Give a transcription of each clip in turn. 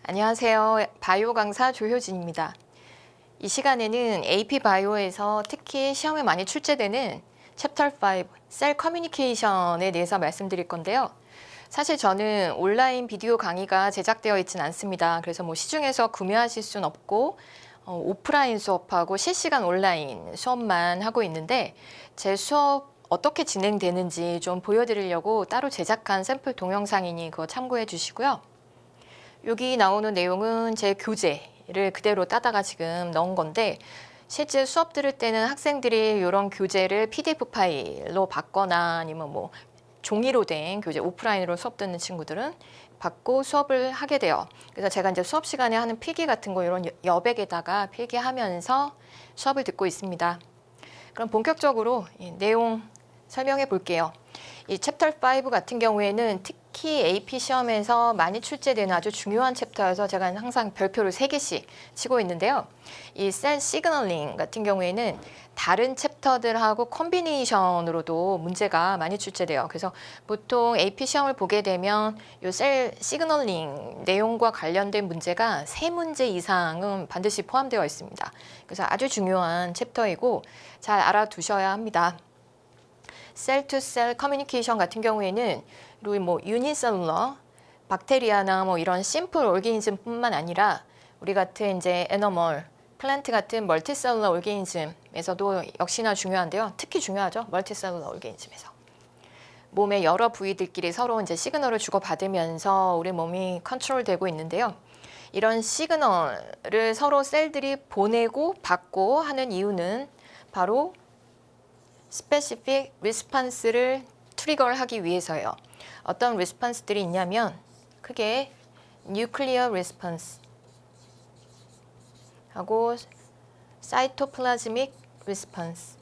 안녕하세요. 바이오 강사 조효진입니다. 이 시간에는 AP 바이오에서 특히 시험에 많이 출제되는 챕터 5, 셀 커뮤니케이션에 대해서 말씀드릴 건데요. 사실 저는 온라인 비디오 강의가 제작되어 있지는 않습니다. 그래서 시중에서 구매하실 수는 없고 오프라인 수업하고 실시간 온라인 수업만 하고 있는데 제 수업 어떻게 진행되는지 좀 보여드리려고 따로 제작한 샘플 동영상이니 그거 참고해 주시고요. 여기 나오는 내용은 제 교재를 그대로 따다가 지금 넣은 건데 실제 수업 들을 때는 학생들이 이런 교재를 PDF 파일로 받거나 아니면 종이로 된 교재 오프라인으로 수업 듣는 친구들은 받고 수업을 하게 돼요. 그래서 제가 이제 수업 시간에 하는 필기 같은 거 이런 여백에다가 필기하면서 수업을 듣고 있습니다. 그럼 본격적으로 내용 설명해 볼게요. 이 챕터 5 같은 경우에는 특히 AP 시험에서 많이 출제되는 아주 중요한 챕터여서 제가 항상 별표를 3개씩 치고 있는데요. 이 셀 시그널링 같은 경우에는 다른 챕터들하고 콤비네이션으로도 문제가 많이 출제돼요. 그래서 보통 AP 시험을 보게 되면 이 셀 시그널링 내용과 관련된 문제가 3문제 이상은 반드시 포함되어 있습니다. 그래서 아주 중요한 챕터이고 잘 알아두셔야 합니다. 셀 투 셀 커뮤니케이션 같은 경우에는 그리고 유니셀룰러, 박테리아나 이런 심플 오르가니즘뿐만 아니라 우리 같은 이제 애너멀, 플랜트 같은 멀티셀룰러 오르가니즘에서도 역시나 중요한데요. 특히 중요하죠. 멀티셀룰러 오르가니즘에서. 몸의 여러 부위들끼리 서로 이제 시그널을 주고받으면서 우리 몸이 컨트롤되고 있는데요. 이런 시그널을 서로 셀들이 보내고 받고 하는 이유는 바로 스페시픽 리스판스를 트리거를 하기 위해서예요. 어떤 리스판스들이 있냐면 크게 뉴클리어 리스판스 하고 사이토플라즈믹 리스판스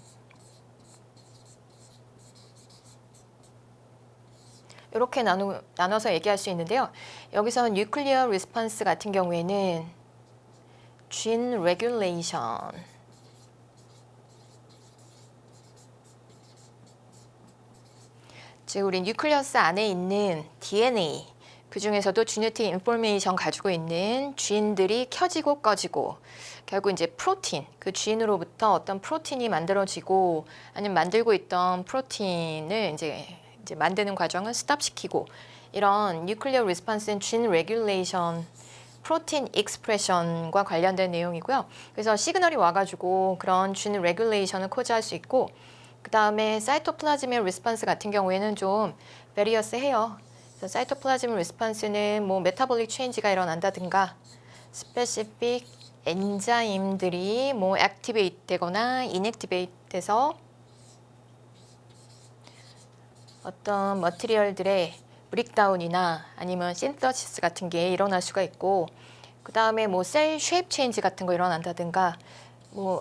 이렇게 나눠서 얘기할 수 있는데요. 여기서 뉴클리어 리스판스 같은 경우에는 진 레귤레이션 즉 우리 뉴클리어스 안에 있는 DNA 그 중에서도 지네틱 인포메이션 가지고 있는 쥐인들이 켜지고 꺼지고 결국 이제 프로틴 그 쥐인으로부터 어떤 프로틴이 만들어지고 아니면 만들고 있던 프로틴을 이제 만드는 과정을 스탑시키고 이런 뉴클리어 리스판스는 진 레귤레이션 프로틴 익스프레션과 관련된 내용이고요. 그래서 시그널이 와가지고 그런 진 레귤레이션을 코드할 수 있고 그 다음에 사이토플라즈믹 리스판스 같은 경우에는 좀 베리어스해요. 그래서 사이토플라즈믹 리스판스는 메타볼릭 체인지가 일어난다든가 스페시픽 엔자임들이 액티베이트 되거나 인액티베이트 돼서 어떤 머티리얼들의 브릭다운이나 아니면 신서시스 같은 게 일어날 수가 있고 그 다음에 셀 쉐입 체인지 같은 거 일어난다든가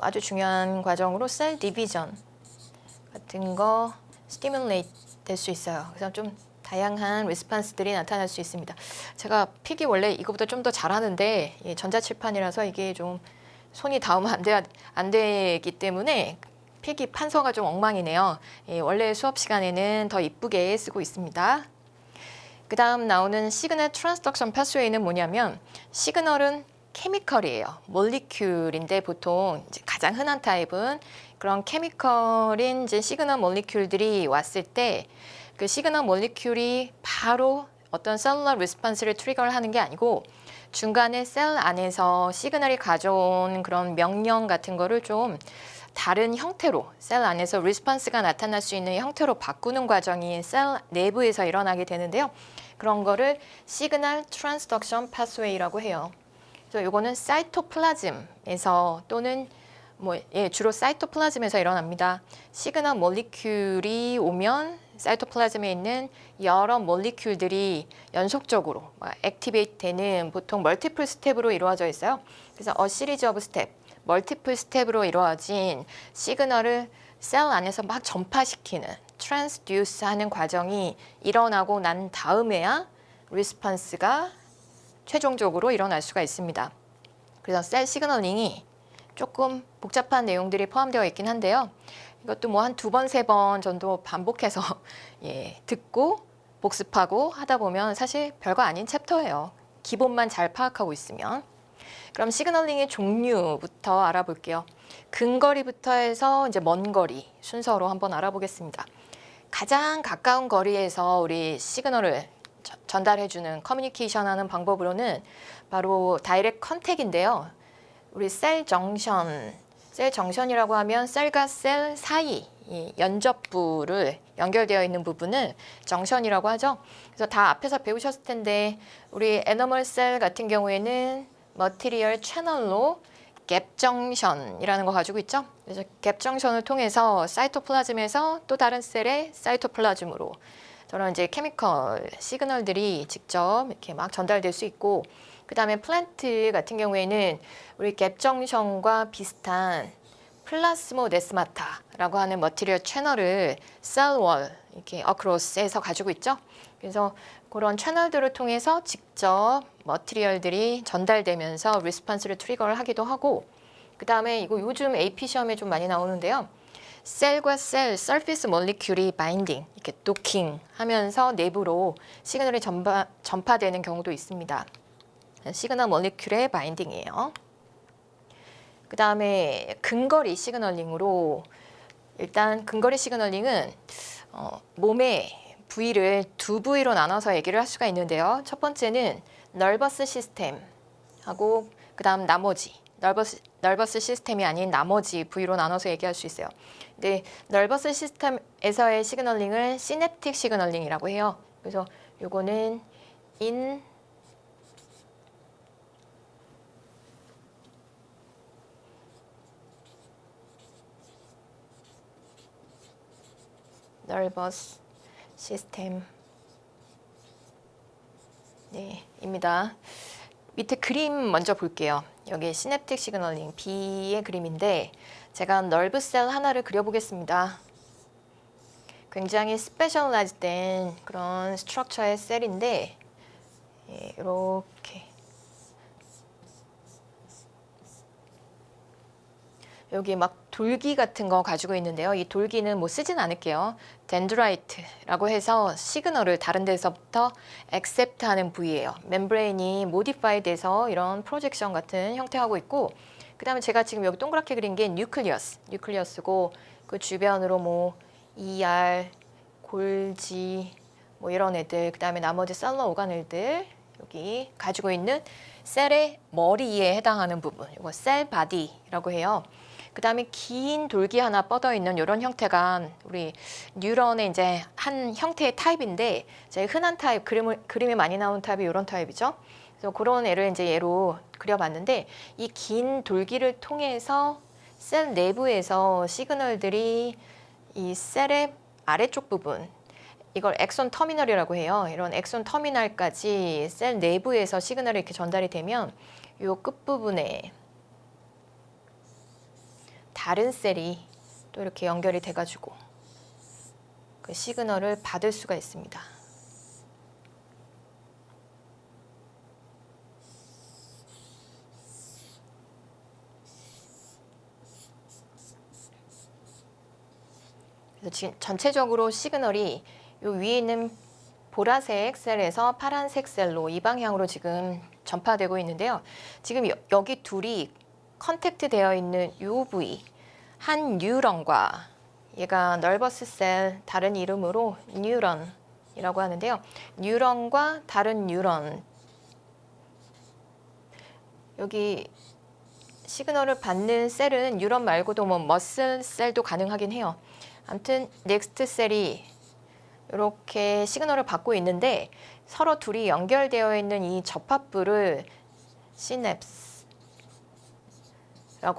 아주 중요한 과정으로 셀 디비전 같은 거 스티뮬레이트 될 수 있어요. 그래서 좀 다양한 리스판스들이 나타날 수 있습니다. 제가 필기 원래 이거보다 좀 더 잘하는데 전자칠판이라서 이게 좀 손이 닿으면 안 되기 때문에 필기 판서가 좀 엉망이네요. 원래 수업 시간에는 더 이쁘게 쓰고 있습니다. 그 다음 나오는 시그널 트랜스덕션 패스웨이는 뭐냐면 시그널은 케미컬이에요. 몰리큘인데 보통 이제 가장 흔한 타입은 그런 케미컬인 이제 시그널 몰리큘들이 왔을 때 그 시그널 몰리큘이 바로 어떤 셀룰러 리스판스를 트리거를 하는 게 아니고 중간에 셀 안에서 시그널이 가져온 그런 명령 같은 거를 좀 다른 형태로 셀 안에서 리스판스가 나타날 수 있는 형태로 바꾸는 과정이 셀 내부에서 일어나게 되는데요. 그런 거를 시그널 트랜스덕션 패스웨이라고 해요. 그래서 이거는 사이토플라즘에서 또는 주로 사이토플라즘에서 일어납니다. 시그널 몰리큘이 오면 사이토플라즘에 있는 여러 몰리큘들이 연속적으로 액티베이트 되는 보통 멀티플 스텝으로 이루어져 있어요. 그래서 시리즈 오브 스텝, 멀티플 스텝으로 이루어진 시그널을 셀 안에서 막 전파시키는 트랜스듀스 하는 과정이 일어나고 난 다음에야 리스판스가 최종적으로 일어날 수가 있습니다. 그래서 셀 시그널링이 조금 복잡한 내용들이 포함되어 있긴 한데요. 이것도 한 2번, 3번 정도 반복해서 듣고 복습하고 하다 보면 사실 별거 아닌 챕터예요. 기본만 잘 파악하고 있으면. 그럼 시그널링의 종류부터 알아볼게요. 근거리부터 해서 이제 먼 거리 순서로 한번 알아보겠습니다. 가장 가까운 거리에서 우리 시그널을 전달해주는 커뮤니케이션 하는 방법으로는 바로 다이렉트 컨택인데요. 우리 셀 정션이라고 하면 셀과 셀 사이 이 연접부를 연결되어 있는 부분을 정션이라고 하죠. 그래서 다 앞에서 배우셨을 텐데 우리 애너멀 셀 같은 경우에는 머티리얼 채널로 갭 정션이라는 거 가지고 있죠. 그래서 갭 정션을 통해서 사이토플라즘에서 또 다른 셀의 사이토플라즘으로 저런 이제 케미컬 시그널들이 직접 이렇게 막 전달될 수 있고, 그 다음에 플랜트 같은 경우에는 우리 갭 정션과 비슷한 플라스모데스마타라고 하는 머티리얼 채널을 셀월 이렇게 어크로스에서 가지고 있죠. 그래서 그런 채널들을 통해서 직접 머티리얼들이 전달되면서 리스폰스를 트리거를 하기도 하고, 그 다음에 이거 요즘 AP 시험에 좀 많이 나오는데요. 셀과 셀, 서피스 몰리큘이 바인딩, 이렇게 도킹 하면서 내부로 시그널이 전파되는 경우도 있습니다. 시그널 몰리큘의 바인딩이에요. 그 다음에 근거리 시그널링으로, 일단 근거리 시그널링은 몸의 부위를 두 부위로 나눠서 얘기를 할 수가 있는데요. 첫 번째는 nervous 시스템하고 그 다음 나머지 nervous 시스템이 아닌 나머지 부위로 나눠서 얘기할 수 있어요. 근데 nervous 시스템에서의 시그널링을 시냅틱 시그널링이라고 해요. 그래서 요거는 nervous 시스템 입니다. 밑에 그림 먼저 볼게요. 여기 시냅틱 시그널링 B의 그림인데 제가 nerve셀 하나를 그려보겠습니다. 굉장히 스페셜라이즈된 그런 스트럭처의 셀인데 이렇게 여기 막 돌기 같은 거 가지고 있는데요. 이 돌기는 뭐 쓰진 않을게요. 덴드라이트라고 해서 시그널을 다른 데서부터 액셉트하는 부위예요. 멤브레인이 모디파이 돼서 이런 프로젝션 같은 형태하고 있고, 그 다음에 제가 지금 여기 동그랗게 그린 게 뉴클리어스고 그 주변으로 뭐 ER, 골지 뭐 이런 애들, 그 다음에 나머지 셀러 오가넬들 여기 가지고 있는 셀의 머리에 해당하는 부분, 이거 셀 바디라고 해요. 그 다음에 긴 돌기 하나 뻗어 있는 이런 형태가 우리 뉴런의 이제 한 형태의 타입인데, 제가 흔한 타입, 그림에 많이 나오는 타입이 이런 타입이죠. 그래서 그런 애를 이제 얘로 그려봤는데, 이 긴 돌기를 통해서 셀 내부에서 시그널들이 이 셀의 아래쪽 부분, 이걸 엑손 터미널이라고 해요. 이런 엑손 터미널까지 셀 내부에서 시그널이 이렇게 전달이 되면 이 끝부분에 다른 셀이 또 이렇게 연결이 돼가지고 그 시그널을 받을 수가 있습니다. 그래서 지금 전체적으로 시그널이 요 위에 있는 보라색 셀에서 파란색 셀로 이 방향으로 지금 전파되고 있는데요. 지금 여기 둘이 컨택트 되어 있는 이 부위, 한 뉴런과 얘가 nervous 셀, 다른 이름으로 뉴런이라고 하는데요. 뉴런과 다른 뉴런, 여기 시그널을 받는 셀은 뉴런 말고도 뭐 머슬 셀도 가능하긴 해요. 아무튼 넥스트 셀이 이렇게 시그널을 받고 있는데 서로 둘이 연결되어 있는 이 접합부를 시냅스라고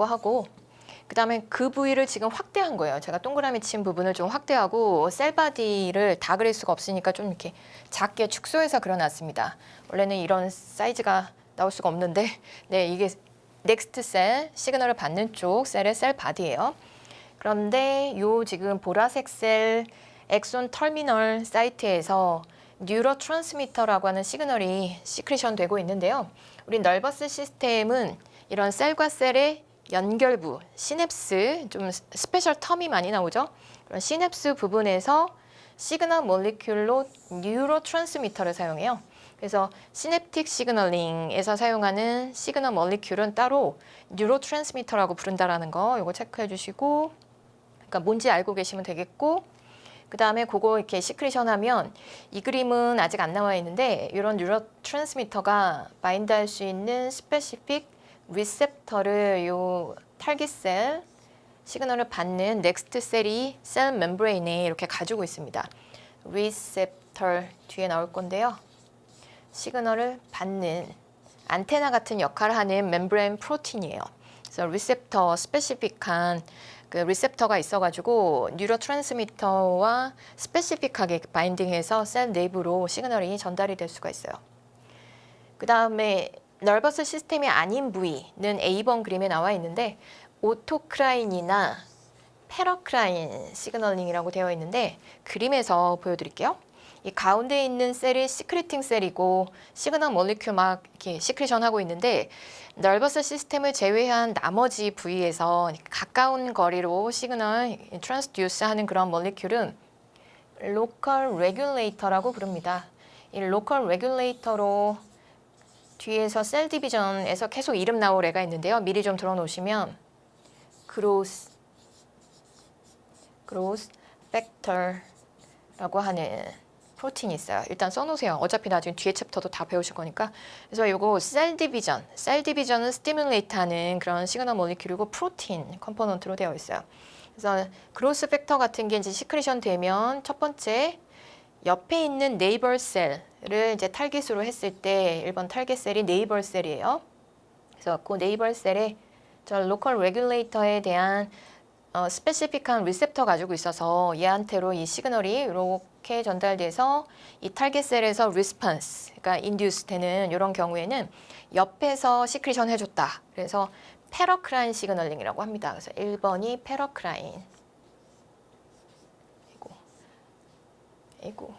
하고, 그 다음에 그 부위를 지금 확대한 거예요. 제가 동그라미 친 부분을 좀 확대하고 셀바디를 다 그릴 수가 없으니까 좀 이렇게 작게 축소해서 그려놨습니다. 원래는 이런 사이즈가 나올 수가 없는데, 네, 이게 넥스트 셀, 시그널을 받는 쪽 셀의 셀바디예요. 그런데 요 지금 보라색 셀 엑손 터미널 사이트에서 뉴로트랜스미터라고 하는 시그널이 시크리션 되고 있는데요. 우리 nervous 시스템은 이런 셀과 셀의 연결부, 시냅스, 좀 스페셜 텀이 많이 나오죠. 그런 시냅스 부분에서 시그널 몰리큘로 뉴로트랜스미터를 사용해요. 그래서 시냅틱 시그널링에서 사용하는 시그널 몰리큘은 따로 뉴로트랜스미터라고 부른다라는 거 이거 체크해 주시고, 그러니까 뭔지 알고 계시면 되겠고, 그 다음에 그거 이렇게 시크리션하면, 이 그림은 아직 안 나와 있는데 이런 뉴로트랜스미터가 바인드할 수 있는 스페시픽 리셉터를 요 탈기셀 시그널을 받는 넥스트 셀이 셀 멤브레인에 이렇게 가지고 있습니다. 리셉터 뒤에 나올 건데요. 시그널을 받는 안테나 같은 역할을 하는 멤브레인 프로틴이에요. 그래서 리셉터 스페시픽한 그 리셉터가 있어가지고 뉴로트랜스미터와 스페시픽하게 바인딩해서 셀 내부로 시그널이 전달이 될 수가 있어요. 그 다음에 너버스 시스템이 아닌 부위는 A번 그림에 나와 있는데 오토크라인이나 패러크라인 시그널링이라고 되어 있는데 그림에서 보여드릴게요. 이 가운데 있는 셀이 시크리팅 셀이고 시그널 몰리큘 막 이렇게 시크리션 하고 있는데, 너버스 시스템을 제외한 나머지 부위에서 가까운 거리로 시그널 트랜스듀스 하는 그런 몰리큘은 로컬 레귤레이터라고 부릅니다. 이 로컬 레귤레이터로 뒤에서 셀 디비전에서 계속 이름 나올 애가 있는데요. 미리 좀 들어놓으시면 그로스 팩터라고 하는 프로틴이 있어요. 일단 써놓으세요. 어차피 나중에 뒤에 챕터도 다 배우실 거니까. 그래서 이거 셀 디비전은 스티뮬레이트하는 그런 시그널 몰리큘이고 프로틴 컴포넌트로 되어 있어요. 그래서 그로스 팩터 같은 게 이제 시크리션 되면 첫 번째 옆에 있는 네이버 셀을 이제 탈깃으로 했을 때 1번 탈깃 셀이 네이버 셀이에요. 그래서 그 네이버 셀에 저 로컬 레귤레이터에 대한 스페시픽한 리셉터 가지고 있어서 얘한테로 이 시그널이 이렇게 전달돼서 이 타겟 셀에서 리스폰스, 그러니까 인듀스 되는 이런 경우에는 옆에서 시크리션 해줬다. 그래서 패러크라인 시그널링이라고 합니다. 그래서 1번이 패러크라인. 아이고.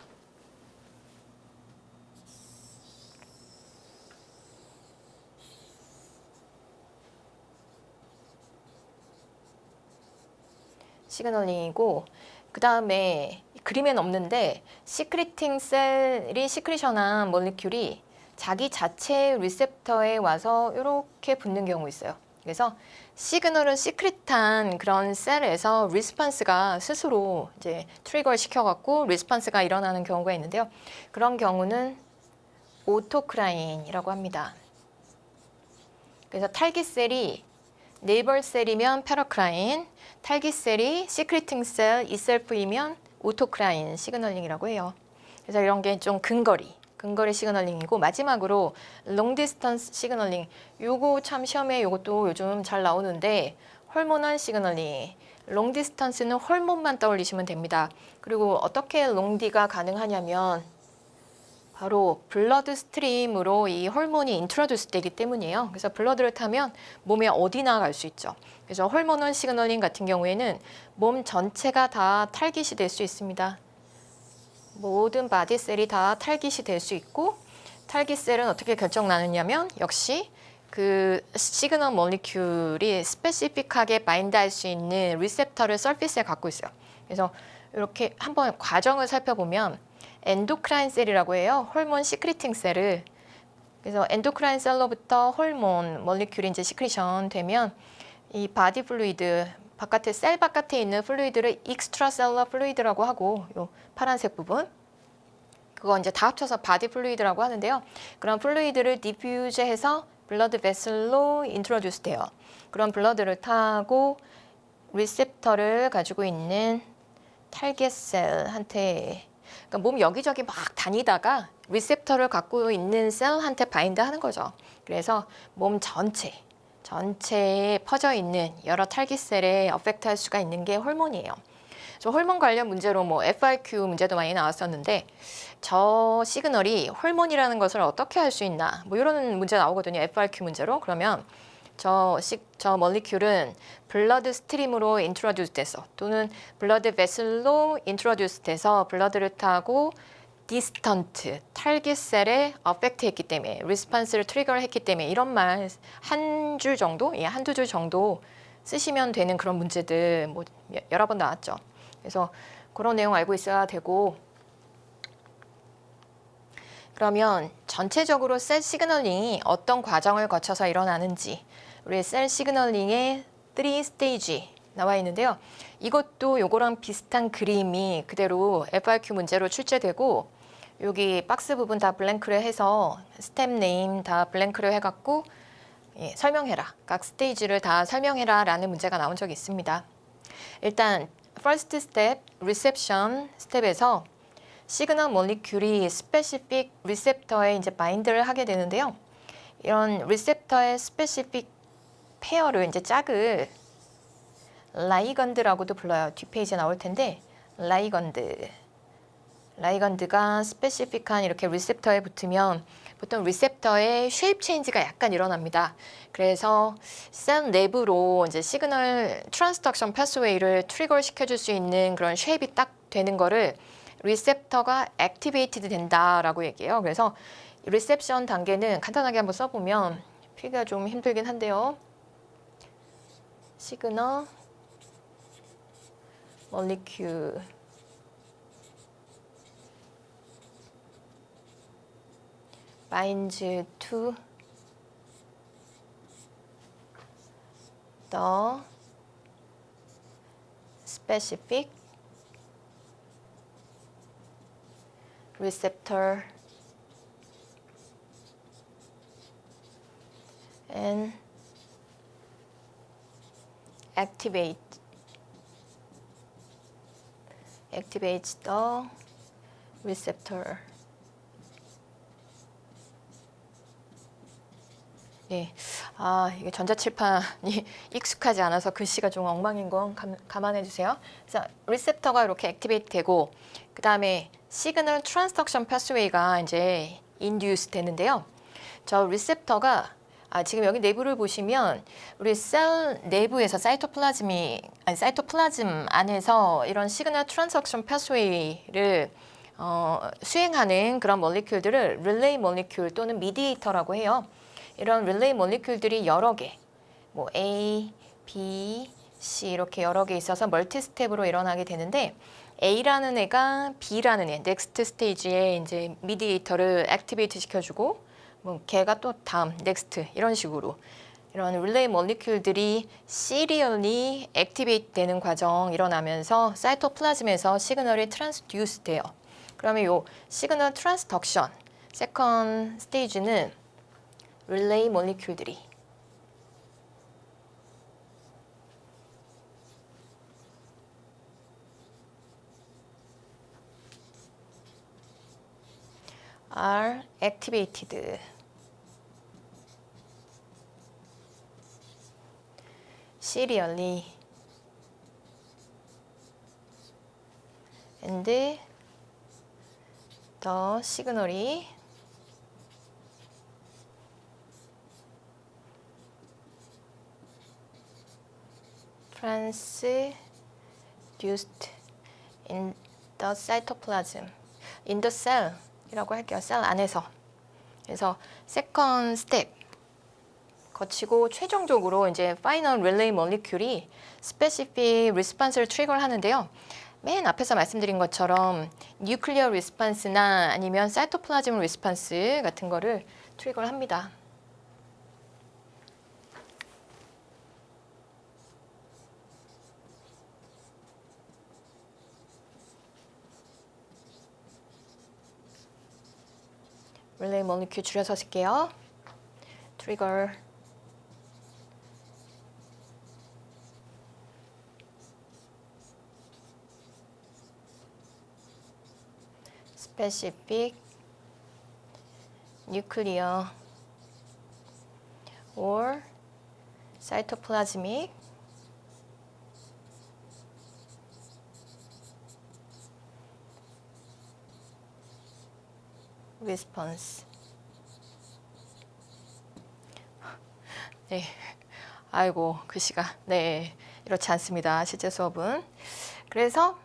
시그널링이고, 그 다음에 그림엔 없는데 시크리팅 셀이 시크리션한 몰리큘이 자기 자체의 리셉터에 와서 이렇게 붙는 경우 있어요. 그래서 시그널은 시크릿한 그런 셀에서 리스폰스가 스스로 이제 트리거를 시켜갖고 리스폰스가 일어나는 경우가 있는데요. 그런 경우는 오토크라인이라고 합니다. 그래서 탈기셀이 네이버 셀이면 패러크라인, 탈기셀이 시크리팅 셀 이셀프이면 오토크라인 시그널링이라고 해요. 그래서 이런 게 좀 근거리 시그널링이고, 마지막으로 롱 디스턴스 시그널링. 요거 참 시험에 요것도 요즘 잘 나오는데 호르몬al 시그널링. 롱 디스턴스는 호르몬만 떠올리시면 됩니다. 그리고 어떻게 롱디가 가능하냐면 바로 블러드 스트림으로 이 호르몬이 인트로듀스 되기 때문이에요. 그래서 블러드를 타면 몸에 어디나 갈 수 있죠. 그래서 호르몬al 시그널링 같은 경우에는 몸 전체가 다 탈깃이 될 수 있습니다. 모든 바디셀이 다 탈깃이 될 수 있고, 탈깃셀은 어떻게 결정 나느냐면 역시 그 시그널 몰리큘이 스페시픽하게 바인드할 수 있는 리셉터를 서피스에 갖고 있어요. 그래서 이렇게 한번 과정을 살펴보면 엔도크라인 셀이라고 해요. 호르몬 시크리팅 셀을. 그래서 엔도크라인 셀로부터 호르몬 몰리큘이 이제 시크리션 되면 이 바디 플루이드, 바깥에 셀 바깥에 있는 플루이드를 익스트라셀러 플루이드라고 하고, 요 파란색 부분 그거 이제 다 합쳐서 바디 플루이드라고 하는데요. 그런 플루이드를 디퓨즈해서 블러드 베슬로 인트로듀스 돼요. 그런 블러드를 타고 리셉터를 가지고 있는 탈겟셀한테, 그러니까 몸 여기저기 막 다니다가 리셉터를 갖고 있는 셀한테 바인드 하는 거죠. 그래서 몸 전체에 퍼져 있는 여러 탈깃셀에 어펙트 할 수가 있는 게 호르몬이에요. 저 호르몬 관련 문제로 뭐 FIQ 문제도 많이 나왔었는데, 저 시그널이 호르몬이라는 것을 어떻게 할 수 있나, 뭐 이런 문제 나오거든요. FIQ 문제로. 그러면 저 몰리큘은 블러드 스트림으로 인트로듀스 돼서, 또는 블러드 베슬로 인트로듀스 돼서 블러드를 타고 디스턴트 탈깃셀에 어펙트 했기 때문에, 리스폰스를 트리거를 했기 때문에, 이런 말 한 줄 정도, 한두 줄 정도 쓰시면 되는 그런 문제들 뭐 여러 번 나왔죠. 그래서 그런 내용 알고 있어야 되고, 그러면 전체적으로 셀 시그널링이 어떤 과정을 거쳐서 일어나는지 우리 셀 시그널링의 3 스테이지 나와 있는데요. 이것도 요거랑 비슷한 그림이 그대로 FRQ 문제로 출제되고 여기 박스 부분 다 블랭크를 해서 스텝 네임 다 블랭크를 해갖고 설명해라. 각 스테이지를 다 설명해라 라는 문제가 나온 적이 있습니다. 일단 first step, reception 스텝에서 시그널 몰리큘이 스페시픽 리셉터에 이제 바인드를 하게 되는데요. 이런 리셉터의 스페시픽 페어를 이제 짝을 라이건드라고도 불러요. 뒷페이지에 나올 텐데 라이건드가 스페시픽한 이렇게 리셉터에 붙으면 보통 리셉터의 쉐입 체인지가 약간 일어납니다. 그래서 셀 내부로 이제 시그널 트랜스덕션 패스웨이를 트리거 시켜줄 수 있는 그런 쉐입이 딱 되는 거를 리셉터가 액티베이티드 된다라고 얘기해요. 그래서 리셉션 단계는 간단하게 한번 써보면 필기가 좀 힘들긴 한데요. 시그널 몰리큘 binds to the specific receptor and activates the receptor. 네, 이게 전자칠판이 익숙하지 않아서 글씨가 좀 엉망인 건 감안해 주세요. 그래서 리셉터가 이렇게 액티베이트 되고 그 다음에 시그널 트랜스덕션 패스웨이가 이제 인듀스 되는데요. 저 리셉터가 지금 여기 내부를 보시면 우리 셀 내부에서 사이토플라즘 안에서 이런 시그널 트랜스덕션 패스웨이를 수행하는 그런 몰리큘들을 릴레이 몰리큘 또는 미디에이터라고 해요. 이런 릴레이 몰리큘들이 여러 개, 뭐 A, B, C 이렇게 여러 개 있어서 멀티 스텝으로 일어나게 되는데 A라는 애가 B라는 애, 넥스트 스테이지에 이제 미디에이터를 액티베이트 시켜주고 뭐 걔가 또 다음, 넥스트 이런 식으로 이런 릴레이 몰리큘들이 시리얼리 액티베이트 되는 과정 일어나면서 사이토플라즘에서 시그널이 트랜스듀스 돼요. 그러면 요 시그널 트랜스덕션 세컨 스테이지는 릴레이 몰리큘들이 are activated serially and the signal이 transduced in the cytoplasm, in the cell 이라고 할게요. 셀 안에서. 그래서 세컨 스텝 거치고 최종적으로 이제 파이널 릴레이 몰리큘이 스페시픽 리스폰스를 트리거를 하는데요. 맨 앞에서 말씀드린 것처럼 뉴클리어 리스폰스나 아니면 사이토플라즘 리스폰스 같은 거를 트리거를 합니다. 릴레이 몰리큘 줄여서 쓸게요. 트리거 specific nuclear or cytoplasmic response. 네, 아이고 글씨가 이렇지 않습니다. 실제 수업은. 그래서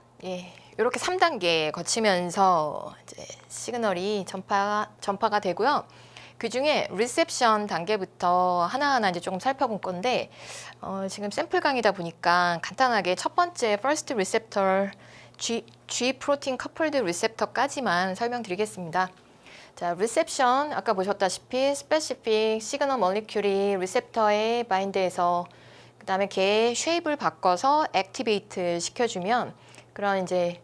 이렇게 3단계 거치면서 이제 시그널이 전파가 되고요. 그 중에 리셉션 단계부터 하나하나 이제 조금 살펴본 건데 지금 샘플 강의다 보니까 간단하게 첫 번째 first receptor G 프로틴 coupled receptor까지만 설명드리겠습니다. 자, 리셉션 아까 보셨다시피 스페시픽 시그널 몰리큘이 리셉터에 바인드해서 그다음에 걔의 쉐입을 바꿔서 액티베이트 시켜주면 그런 이제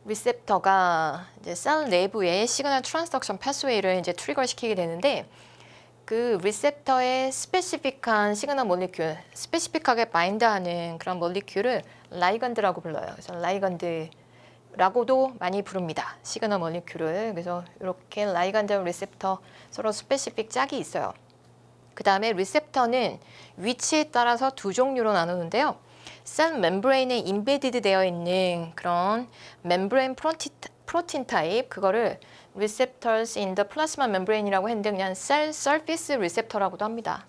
리셉터가 이제 셀 내부의 시그널 트랜스덕션 패스웨이를 이제 트리거 시키게 되는데 그 리셉터의 스페시픽한 시그널 몰리큘, 스페시픽하게 바인드하는 그런 몰리큘을 라이건드라고 불러요. 그래서 라이건드라고도 많이 부릅니다. 시그널 몰리큘을. 그래서 이렇게 라이건드 리셉터 서로 스페시픽 짝이 있어요. 그 다음에 리셉터는 위치에 따라서 두 종류로 나누는데요. 셀 멤브레인에 인베디드 되어 있는 그런 멤브레인 프로틴 타입, 그거를 receptors in the plasma membrane이라고 했는데 그냥 cell surface receptor라고도 합니다.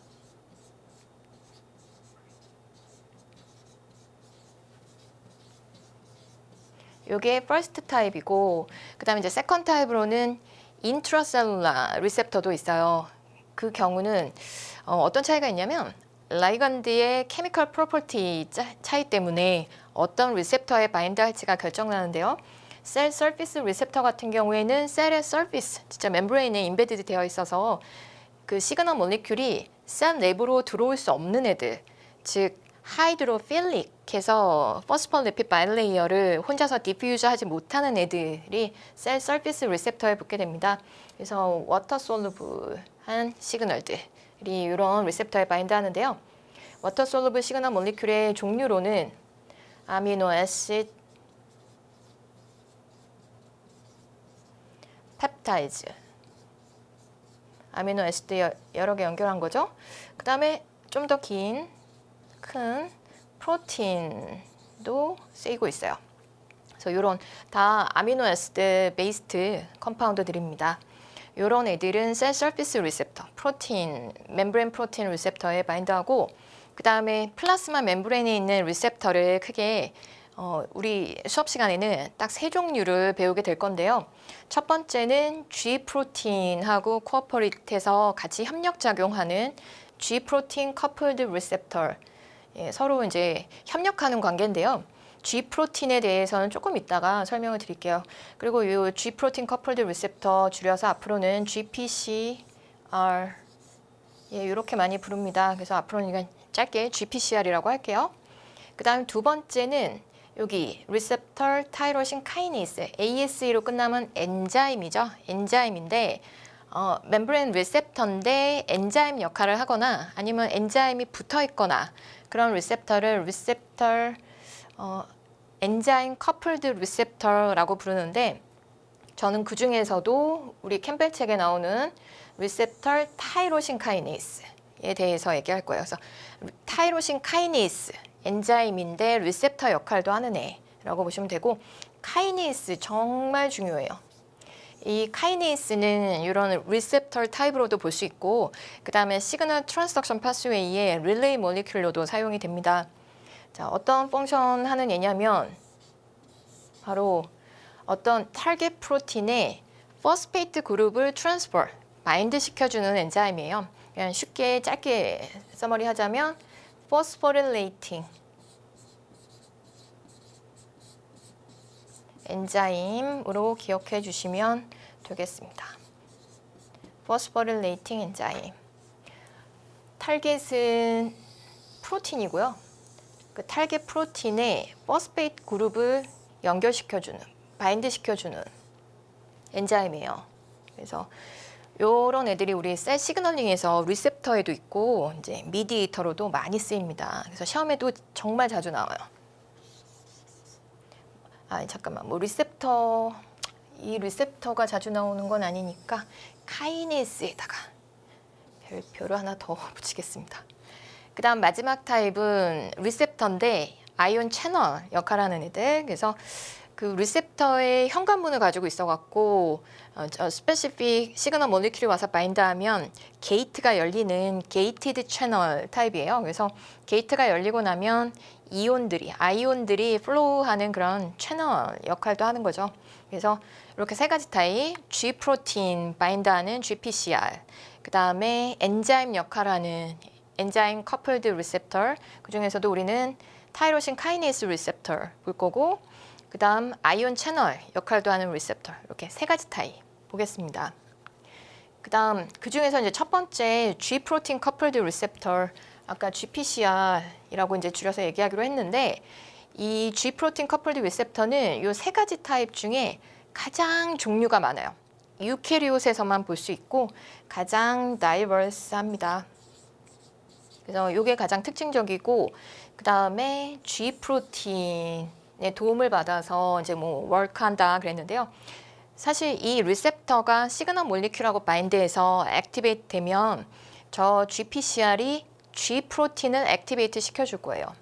이게 first 타입이고 그 다음에 이제 second 타입으로는 intracellular receptor도 있어요. 그 경우는 어떤 차이가 있냐면 라이건드의 케미컬 프로퍼티 차이 때문에 어떤 리셉터에 바인드 할지가 결정나는데요. 셀 서피스 리셉터 같은 경우에는 셀의 서피스, 진짜 멤브레인에 인베디드 되어 있어서 그 시그널 몰리큘이 셀 내부로 들어올 수 없는 애들, 즉 하이드로필릭해서 포스폴리피드 바이레이어를 혼자서 디퓨즈하지 못하는 애들이 셀 서피스 리셉터에 붙게 됩니다. 그래서 워터 솔루블한 시그널들이 이런 리셉터에 바인드 하는데요. 워터 솔루블 시그널 몰리큘의 종류로는 아미노 애시드, 펩타이즈, 아미노 애시드 여러 개 연결한 거죠. 그 다음에 좀 더 큰 프로틴도 쓰이고 있어요. 그래서 이런 다 아미노 애시드 베이스드 컴파운드들입니다. 이런 애들은 셀 서피스 리셉터, 프로틴, 멤브레인 프로틴 리셉터에 바인드하고 그 다음에 플라스마 멤브레인에 있는 리셉터를 크게 우리 수업 시간에는 딱 세 종류를 배우게 될 건데요. 첫 번째는 G 프로틴하고 코어퍼레이트해서 같이 협력작용하는 G 프로틴 커플드 리셉터. 서로 이제 협력하는 관계인데요. G 프로틴에 대해서는 조금 이따가 설명을 드릴게요. 그리고 이 G 프로틴 커플드 리셉터 줄여서 앞으로는 GPCR 이렇게 많이 부릅니다. 그래서 앞으로는 이건 짧게 GPCR이라고 할게요. 그 다음 두 번째는 여기 리셉터 타이로신 카이네이스, ASE로 끝나면 엔자임이죠. 엔자임인데 멤브레인 리셉터인데 엔자임 역할을 하거나 아니면 엔자임이 붙어 있거나 그런 리셉터를 리셉터 엔자임 커플드 리셉터라고 부르는데 저는 그 중에서도 우리 캠벨 책에 나오는 리셉터 타이로신 카이네이스에 대해서 얘기할 거예요. 그래서 타이로신 카이네이스 엔자임인데 리셉터 역할도 하는 애라고 보시면 되고 카이네이스 정말 중요해요. 이 카이네이스는 이런 리셉터 타입으로도 볼 수 있고 그 다음에 시그널 트랜스덕션 파스웨이의 릴레이 몰리큘로도 사용이 됩니다. 자, 어떤 펑션 하는 애냐면 바로 어떤 타겟 프로틴의 포스페이트 그룹을 트랜스퍼, 바인드 시켜주는 엔자임이에요. 그냥 쉽게 짧게 서머리 하자면 포스포릴레이팅 엔자임으로 기억해 주시면 되겠습니다. 포스포릴레이팅 엔자임. 타겟은 프로틴이고요. 그 타겟 프로틴에 포스페이트 그룹을 연결시켜주는, 바인드 시켜주는 엔자임이에요. 그래서 이런 애들이 우리 셀 시그널링에서 리셉터에도 있고 이제 미디에이터로도 많이 쓰입니다. 그래서 시험에도 정말 자주 나와요. 잠깐만, 뭐 이 리셉터가 자주 나오는 건 아니니까 카이네이스에다가 별표를 하나 더 붙이겠습니다. 그 다음 마지막 타입은 리셉터인데 아이온 채널 역할하는 애들. 그래서 그 리셉터의 현관문을 가지고 있어갖고 스페시픽 시그널 몰리큘이 와서 바인드하면 게이트가 열리는 게이티드 채널 타입이에요. 그래서 게이트가 열리고 나면 아이온들이 플로우하는 그런 채널 역할도 하는 거죠. 그래서 이렇게 세 가지 타입, G 프로틴 바인드하는 GPCR, 그 다음에 엔자임 역할하는 엔자임 커플드 리셉터, 그 중에서도 우리는 타이로신 카이네이스 리셉터 볼 거고, 그 다음 아이온 채널 역할도 하는 리셉터, 이렇게 세 가지 타입 보겠습니다. 그다음 그 중에서 이제 첫 번째 G 프로틴 커플드 리셉터, 아까 GPCR이라고 이제 줄여서 얘기하기로 했는데, 이 G 프로틴 커플드 리셉터는 요 세 가지 타입 중에 가장 종류가 많아요. 유캐리옷에서만 볼 수 있고 가장 다이버스합니다. 그래서 이게 가장 특징적이고, 그 다음에 G 프로틴의 도움을 받아서 이제 뭐 워크한다 그랬는데요. 사실 이 리셉터가 시그널 몰리큘하고 바인드해서 액티베이트 되면 저 GPCR이 G 프로틴을 액티베이트 시켜줄 거예요.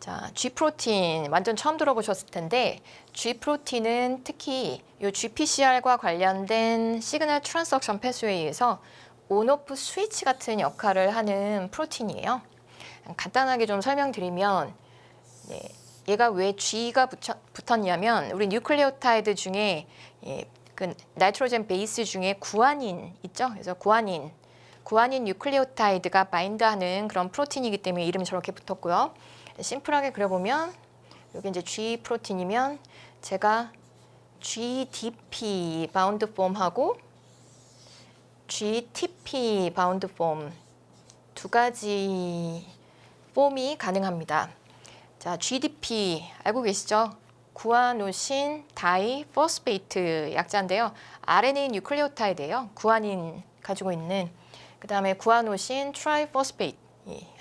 자, G 프로틴 완전 처음 들어보셨을 텐데, G 프로틴은 특히 이 GPCR과 관련된 시그널 트랜스덕션 패스웨이에서 온오프 스위치 같은 역할을 하는 프로틴이에요. 간단하게 좀 설명드리면, 네, 얘가 왜 G가 붙었냐면, 우리 뉴클레오타이드 중에 그 나이트로젠 베이스 중에 구아닌 있죠? 그래서 구아닌 뉴클레오타이드가 바인드하는 그런 프로틴이기 때문에 이름이 저렇게 붙었고요. 심플하게 그려보면 여기 이제 G 프로틴이면 제가 GDP 바운드 폼하고 GTP 바운드 폼 두 가지 폼이 가능합니다. 자, GDP 알고 계시죠? 구아노신 다이포스페이트 약자인데요. RNA 뉴클레오타이드예요. 구아닌 가지고 있는. 그 다음에 구아노신 트라이포스페이트,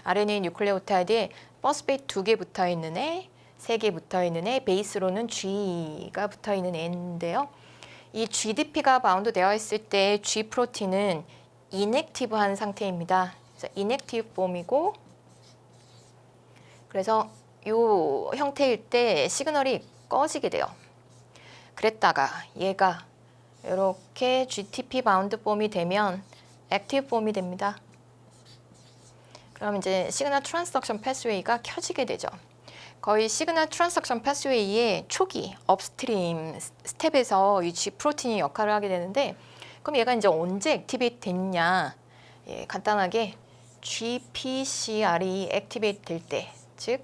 RNA 뉴클레오타이드에 포스페이트 2개 붙어 있는 애, 3개 붙어 있는 애, 베이스로는 G가 붙어 있는 애인데요. 이 GDP가 바운드 되어 있을 때 G 프로틴은 인액티브한 상태입니다. 그래서 인액티브 폼이고, 그래서 이 형태일 때 시그널이 꺼지게 돼요. 그랬다가 얘가 이렇게 GTP 바운드 폼이 되면 액티브 폼이 됩니다. 그럼 이제 시그널 트랜스덕션 패스웨이가 켜지게 되죠. 거의 시그널 트랜스덕션 패스웨이의 초기 업스트림 스텝에서 이 G 프로틴이 역할을 하게 되는데, 그럼 얘가 이제 언제 액티베이트 됐냐? 간단하게 GPCR이 액티베이트 될 때, 즉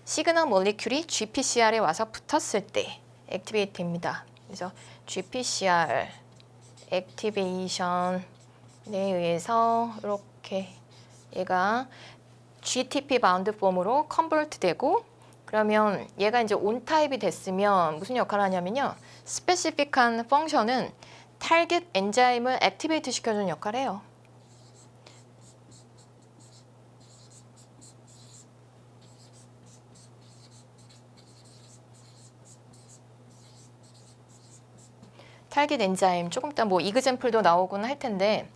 시그널 몰리큘이 GPCR에 와서 붙었을 때 액티베이트 됩니다. 그래서 GPCR 액티베이션에 의해서 이렇게 얘가 GTP 바운드 폼으로 컨버트 되고, 그러면 얘가 이제 온 타입이 됐으면 무슨 역할을 하냐면요. 스페시픽한 펑션은 타겟 엔자임을 액티베이트 시켜주는 역할을 해요. 타겟 엔자임, 조금 이따 뭐 이그젬플도 나오곤 할 텐데,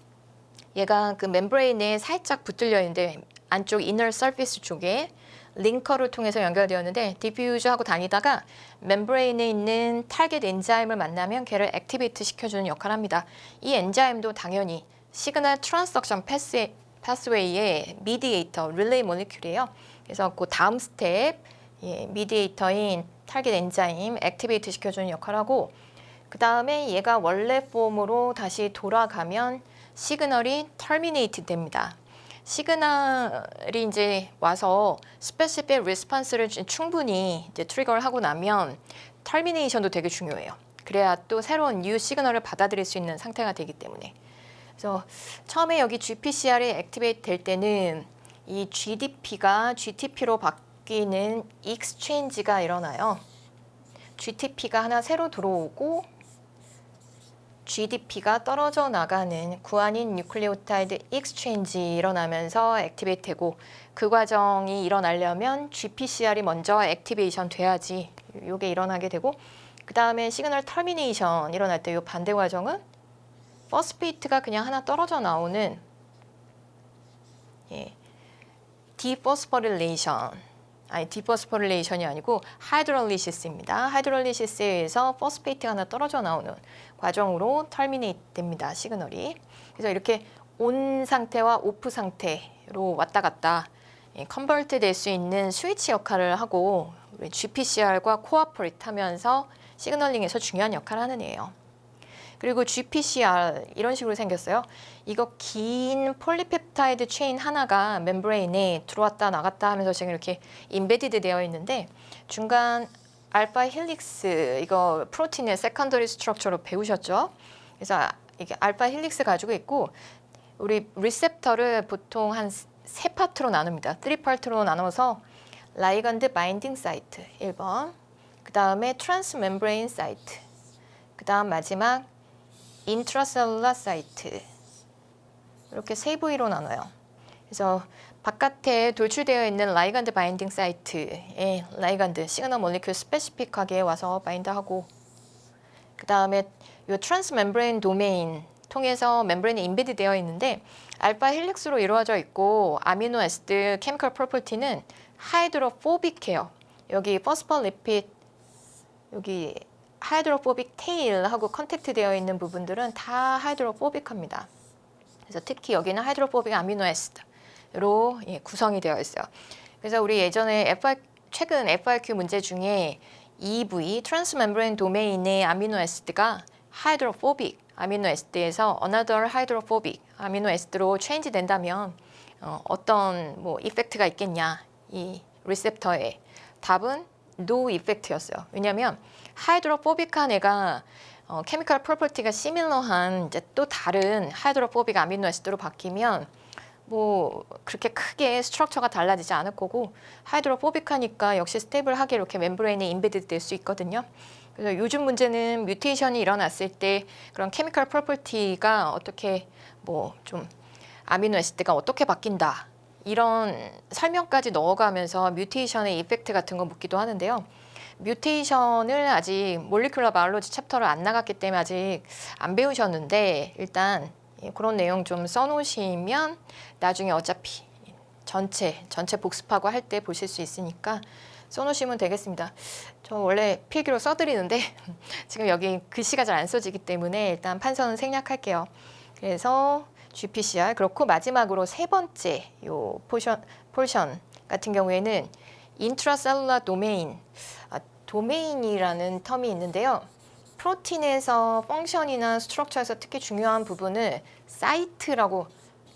얘가 그 멤브레인에 살짝 붙들려 있는데 안쪽 이너 서피스 쪽에 링커를 통해서 연결되었는데, 디퓨즈하고 다니다가 멤브레인에 있는 타겟 엔자임을 만나면 걔를 액티베이트 시켜주는 역할을 합니다. 이 엔자임도 당연히 시그널 트랜스덕션 패스웨이의 미디에이터, 릴레이 모리큘이에요. 그래서 그 다음 스텝, 미디에이터인 타겟 엔자임 액티베이트 시켜주는 역할을 하고, 그 다음에 얘가 원래 폼으로 다시 돌아가면 시그널이 터미네이트 됩니다. 시그널이 이제 와서 스페시픽 리스폰스를 충분히 이제 트리거를 하고 나면 터미네이션도 되게 중요해요. 그래야 또 새로운 뉴 시그널을 받아들일 수 있는 상태가 되기 때문에. 그래서 처음에 여기 GPCR이 액티베이트 될 때는 이 GDP가 GTP로 바뀌는 익스체인지가 일어나요. GTP가 하나 새로 들어오고 GDP가 떨어져 나가는 구아닌 뉴클레오타이드 익스체인지 일어나면서 액티베이트 되고, 그 과정이 일어나려면 GPCR이 먼저 액티베이션 돼야지 이게 일어나게 되고, 그 다음에 시그널 터미네이션 일어날 때 이 반대 과정은 포스페이트가 그냥 하나 떨어져 나오는 디포스포릴레이션이 아니고 하이드롤리시스입니다. 하이드롤리시스에 의해서 포스페이트가 하나 떨어져 나오는 과정으로 터미네이트 됩니다. 시그널이. 그래서 이렇게 온 상태와 오프 상태로 왔다 갔다 컨버트 될 수 있는 스위치 역할을 하고, GPCR과 코어퍼레이트 하면서 시그널링에서 중요한 역할을 하는 애예요. 그리고 GPCR 이런 식으로 생겼어요. 이거 긴 폴리펩타이드 체인 하나가 멤브레인에 들어왔다 나갔다 하면서 지금 이렇게 임베디드 되어 있는데, 중간 알파 헬릭스, 이거 프로틴의 세컨더리 스트럭처로 배우셨죠? 그래서 이게 알파 헬릭스 가지고 있고 우리 리셉터를 보통 한 세 파트로 나눕니다. 3파트로 나눠서 라이간드 바인딩 사이트 1번, 그 다음에 트랜스 멤브레인 사이트, 그 다음 마지막 인트라셀룰라 사이트, 이렇게 세 부위로 나눠요. 그래서 바깥에 돌출되어 있는 라이간드 바인딩 사이트에 라이간드 시그널 몰리큘 스페시픽하게 와서 바인드하고, 그 다음에 이 트랜스 멤브레인 도메인 통해서 멤브레인이 인베드 되어 있는데 알파 헬릭스로 이루어져 있고 아미노 애시드 케미컬 프로퍼티는 하이드로포빅해요. 여기 포스포리피드, 여기 하이드로포빅 테일하고 컨택트 되어 있는 부분들은 다 하이드로포빅합니다. 그래서 특히 여기는 하이드로포빅 아미노 애시드로 구성이 되어 있어요. 그래서 우리 예전에 최근 FRQ 문제 중에 EV, 트랜스 멤브레인 도메인의 아미노 애시드가 하이드로포빅 아미노 애시드에서 another hydrophobic 아미노 애시드로 체인지 된다면 어떤 뭐 이펙트가 있겠냐, 이 리셉터에. 답은 no 이펙트였어요. 왜냐하면 하이드로포빅한 애가 케미컬 프로퍼티가 시밀러한 이제 또 다른 하이드로포빅 아미노 애시드로 바뀌면 뭐 그렇게 크게 스트럭처가 달라지지 않을 거고, 하이드로포빅하니까 역시 스테이블하게 이렇게 멤브레인에 인베드 될 수 있거든요. 그래서 요즘 문제는 뮤테이션이 일어났을 때 그런 케미컬 프로퍼티가 어떻게 뭐 좀 아미노 애시드가 어떻게 바뀐다, 이런 설명까지 넣어가면서 뮤테이션의 이펙트 같은 거 묻기도 하는데요. 뮤테이션을 아직 몰리큘러 바이올로지 챕터를 안 나갔기 때문에 아직 안 배우셨는데 일단 그런 내용 좀 써놓으시면 나중에 어차피 전체 복습하고 할 때 보실 수 있으니까 써놓으시면 되겠습니다. 저 원래 필기로 써드리는데 지금 여기 글씨가 잘 안 써지기 때문에 일단 판서는 생략할게요. 그래서 GPCR 그렇고, 마지막으로 세 번째 요 포션 같은 경우에는 인트라셀룰라 도메인, 도메인이라는 텀이 있는데요. 프로틴에서 펑션이나 스트럭처에서 특히 중요한 부분을 사이트라고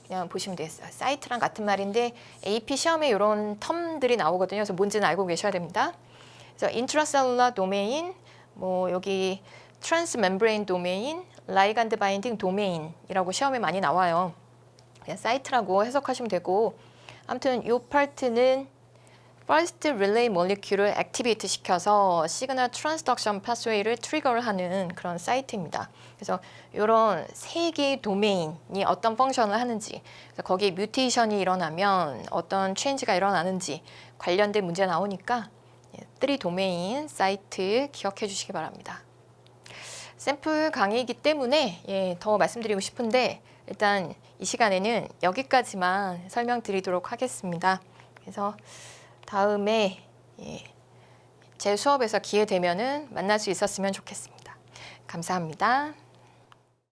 그냥 보시면 되겠어요. 사이트랑 같은 말인데 AP 시험에 이런 텀들이 나오거든요. 그래서 뭔지는 알고 계셔야 됩니다. 그래서 인트라셀룰라 도메인, 뭐 여기 트랜스 멤브레인 도메인, 라이간드 바인딩 도메인이라고 시험에 많이 나와요. 그냥 사이트라고 해석하시면 되고, 아무튼 이 파트는 First Relay Molecule을 액티베이트 시켜서 시그널 트랜스덕션 파스웨이를 트리거를 하는 그런 사이트입니다. 그래서 이런 세 개의 도메인이 어떤 펑션을 하는지, 그래서 거기에 뮤테이션이 일어나면 어떤 체인지가 일어나는지 관련된 문제 나오니까 3 도메인 사이트 기억해 주시기 바랍니다. 샘플 강의이기 때문에 더 말씀드리고 싶은데 일단 이 시간에는 여기까지만 설명드리도록 하겠습니다. 그래서 다음에 제 수업에서 기회 되면은 만날 수 있었으면 좋겠습니다. 감사합니다.